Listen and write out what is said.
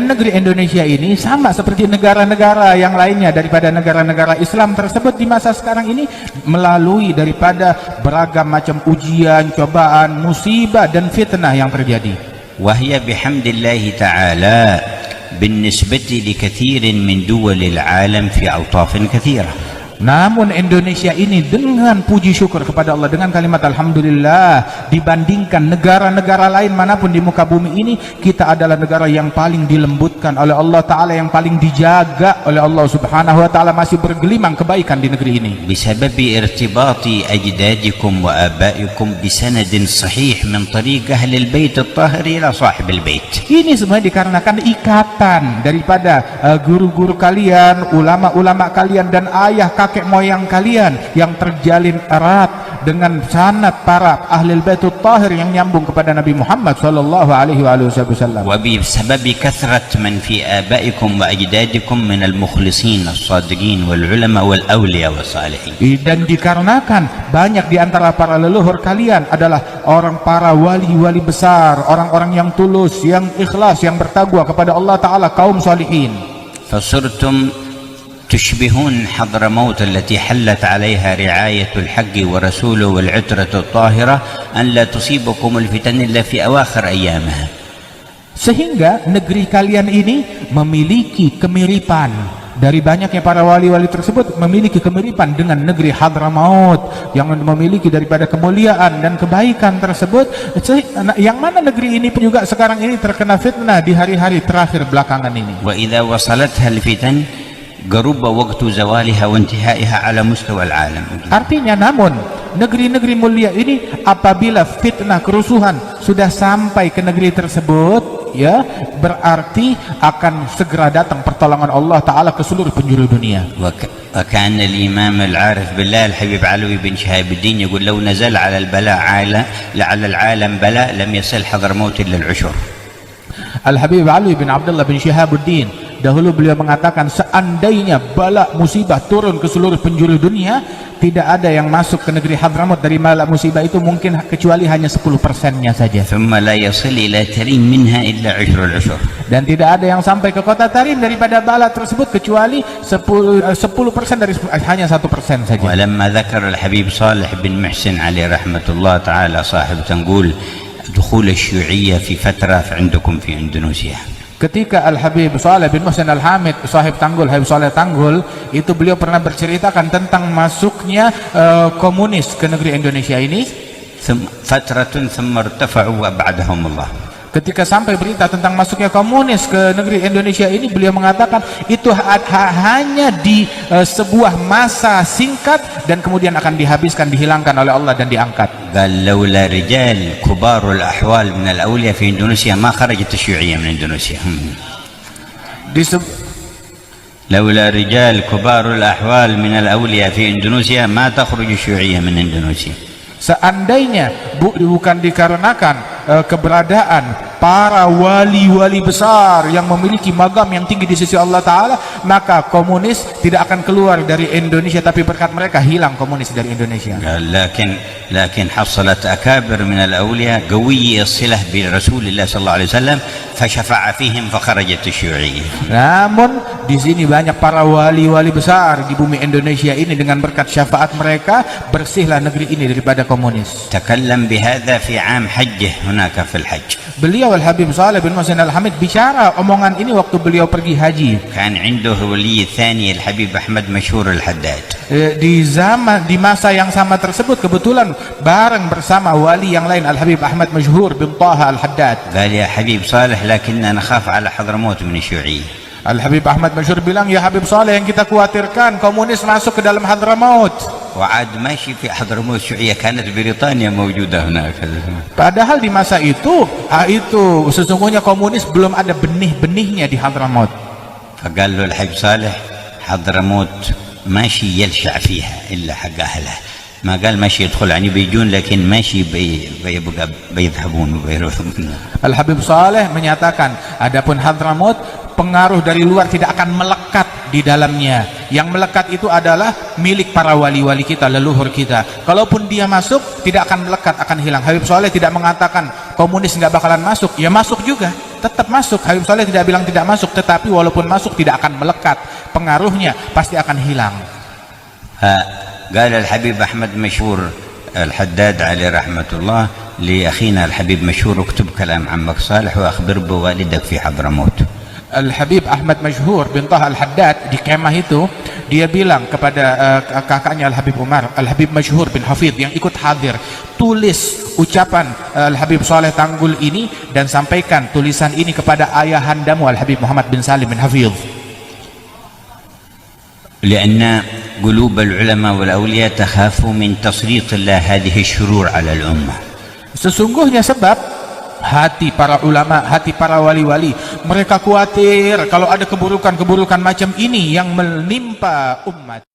Dan negeri Indonesia ini sama seperti negara-negara yang lainnya daripada negara-negara Islam tersebut di masa sekarang ini, melalui daripada beragam macam ujian, cobaan, musibah dan fitnah yang terjadi. وهي بحمد الله تعالى بالنسبة لكثير من دول العالم في أوطاف كثيرة. Namun Indonesia ini dengan puji syukur kepada Allah, dengan kalimat Alhamdulillah, dibandingkan negara-negara lain manapun di muka bumi ini, kita adalah negara yang paling dilembutkan oleh Allah Ta'ala, yang paling dijaga oleh Allah Subhanahu Wa Ta'ala, masih bergelimang kebaikan di negeri ini. بسبب ارتباط أجدادكم وآبائكم بسند صحيح من طريق أهل البيت الطاهر إلى صاحب البيت. Ini semua dikarenakan ikatan daripada guru-guru kalian, ulama-ulama kalian, dan ayah kakek moyang kalian yang terjalin erat dengan sanad para ahli baitul tahir yang nyambung kepada Nabi Muhammad sallallahu alaihi wasallam. وبسبب كثرة من في آبائكم وأجدادكم من المخلصين الصادقين والعلماء والأولياء والصالحين. Dan dikarenakan banyak di antara para leluhur kalian adalah orang para wali-wali besar, orang-orang yang tulus, yang ikhlas, yang bertakwa kepada Allah Ta'ala, kaum salihin. فصرتم تشبهون حضرموت التي حلت عليها رعاية الحق ورسوله والعترة الطاهرة أن لا تصيبكم الفتن إلا في أواخر أيامها. Sehingga negeri kalian ini memiliki kemiripan, dari banyaknya para wali-wali tersebut memiliki kemiripan dengan negeri Hadramaut yang memiliki daripada kemuliaan dan kebaikan tersebut, yang mana negeri ini pun juga sekarang ini terkena fitnah di hari-hari terakhir belakangan ini. وإذا وصلتها الفتن قرب وقت زوالها وانتهائها على مستوى العالم. Artinya, namun negeri-negeri mulia ini apabila fitnah kerusuhan sudah sampai ke negeri tersebut, ya, berarti akan segera datang pertolongan Allah Ta'ala ke seluruh penjuru dunia. وكان الإمام العارف بالله الحبيب علوي بن شهاب الدين يقول لو نزل على العالم بلاء لم يصل حضرموت إلا العشر. Al-Habib Alwi bin Abdullah bin Syihabuddin, dahulu beliau mengatakan, seandainya bala musibah turun ke seluruh penjuru dunia, tidak ada yang masuk ke negeri Hadramaut dari bala musibah itu mungkin kecuali hanya 10%-nya saja. ثم لا يصل إلى تريم منها إلا عشر العشر. Dan tidak ada yang sampai ke kota Tarim daripada bala tersebut kecuali 10% dari hanya 1% saja. ولما ذكر الحبيب صالح بن محسن عليه رحمة الله تعالى صاحب تنقول دخول الشيوعية في فترة عندكم في إندونيسيا. Ketika Al-Habib Saleh bin Muhsin Al-Hamid, sahib Tanggul, Habib Saleh Tanggul, itu beliau pernah berceritakan tentang masuknya komunis ke negeri Indonesia ini. فترة ثم ارتفعوا وأبعدهم الله. Ketika sampai berita tentang masuknya komunis ke negeri Indonesia ini, beliau mengatakan itu hanya di sebuah masa singkat dan kemudian akan dihabiskan, dihilangkan oleh Allah dan diangkat. قال لولا رجال كبار الأحوال من الأولياء في إندونيسيا ما خرجت الشيوعية من إندونيسيا. لولا رجال كبار الأحوال من الأولياء في إندونيسيا ما تخرج الشيوعية من إندونيسيا. Seandainya bukan dikarenakan keberadaan para wali-wali besar yang memiliki magam yang tinggi di sisi Allah Ta'ala, maka komunis tidak akan keluar dari Indonesia, tapi berkat mereka hilang komunis dari Indonesia. لكن حصلت أكابر من الأولياء قوي الصلة برسول الله صلى الله عليه وسلم فشفع فيهم فخرجت الشيوعية. Namun di sini banyak para wali-wali besar di bumi Indonesia ini, dengan berkat syafaat mereka bersihlah negeri ini daripada komunis. تكلم بهذا في عام حجه هناك في الحج. Beliau Al-Habib Saleh bin Muhsin Al-Hamid bicara omongan ini waktu beliau pergi haji. كان عنده ولي الثاني الحبيب أحمد مشهور الحداد. Di masa yang sama tersebut kebetulan bareng bersama wali yang lain Al-Habib Ahmad Masyhur bin Taha Al-Haddad. قال يا حبيب صالح لكننا نخاف على حضرموت من الشيوعية. Al-Habib Ahmad Masyhur bilang, ya Habib Saleh, yang kita khawatirkan komunis masuk ke dalam Hadramaut. وعاد ماشي في حضرموت الشيوعية كانت بريطانيا موجودة هناك. Padahal di masa itu sesungguhnya komunis belum ada benih-benihnya di Hadramaut. فقال له الحبيب صالح حضرموت ماشي يلشع فيها إلا حق أهلها. ما قال ماشي يدخل يعني بيجون لكن ماشي بيذهبون وبيروحون. Al-Habib Saleh menyatakan, adapun Hadramaut pengaruh dari luar tidak akan melekat di dalamnya. Yang melekat itu adalah milik para wali-wali kita, leluhur kita. Kalaupun dia masuk, tidak akan melekat, akan hilang. Habib Saleh tidak mengatakan komunis nggak bakalan masuk, ya masuk juga, tetap masuk. Habib Saleh tidak bilang tidak masuk, tetapi walaupun masuk tidak akan melekat, pengaruhnya pasti akan hilang. قال الحبيب أحمد مشهور الحداد عليه رحمة الله لأخينا الحبيب مشهور: اكتب كلام عمك صالح وأخبر بوالدك في حضرموت. Al-Habib Ahmad Masyhur bin Taha Al-Haddad di kemah itu, dia bilang kepada kakaknya Al-Habib Umar, Al-Habib Masyhur bin Hafidh yang ikut hadir, tulis ucapan Al-Habib Saleh Tanggul ini dan sampaikan tulisan ini kepada ayahandamu Al-Habib Muhammad bin Salim bin Hafidh. لأن قلوب العلماء والأولياء تخاف من تسليط الله هذه الشرور على الأمة. Sesungguhnya sebab hati para ulama, hati para wali-wali, mereka khawatir kalau ada keburukan-keburukan macam ini yang menimpa umat.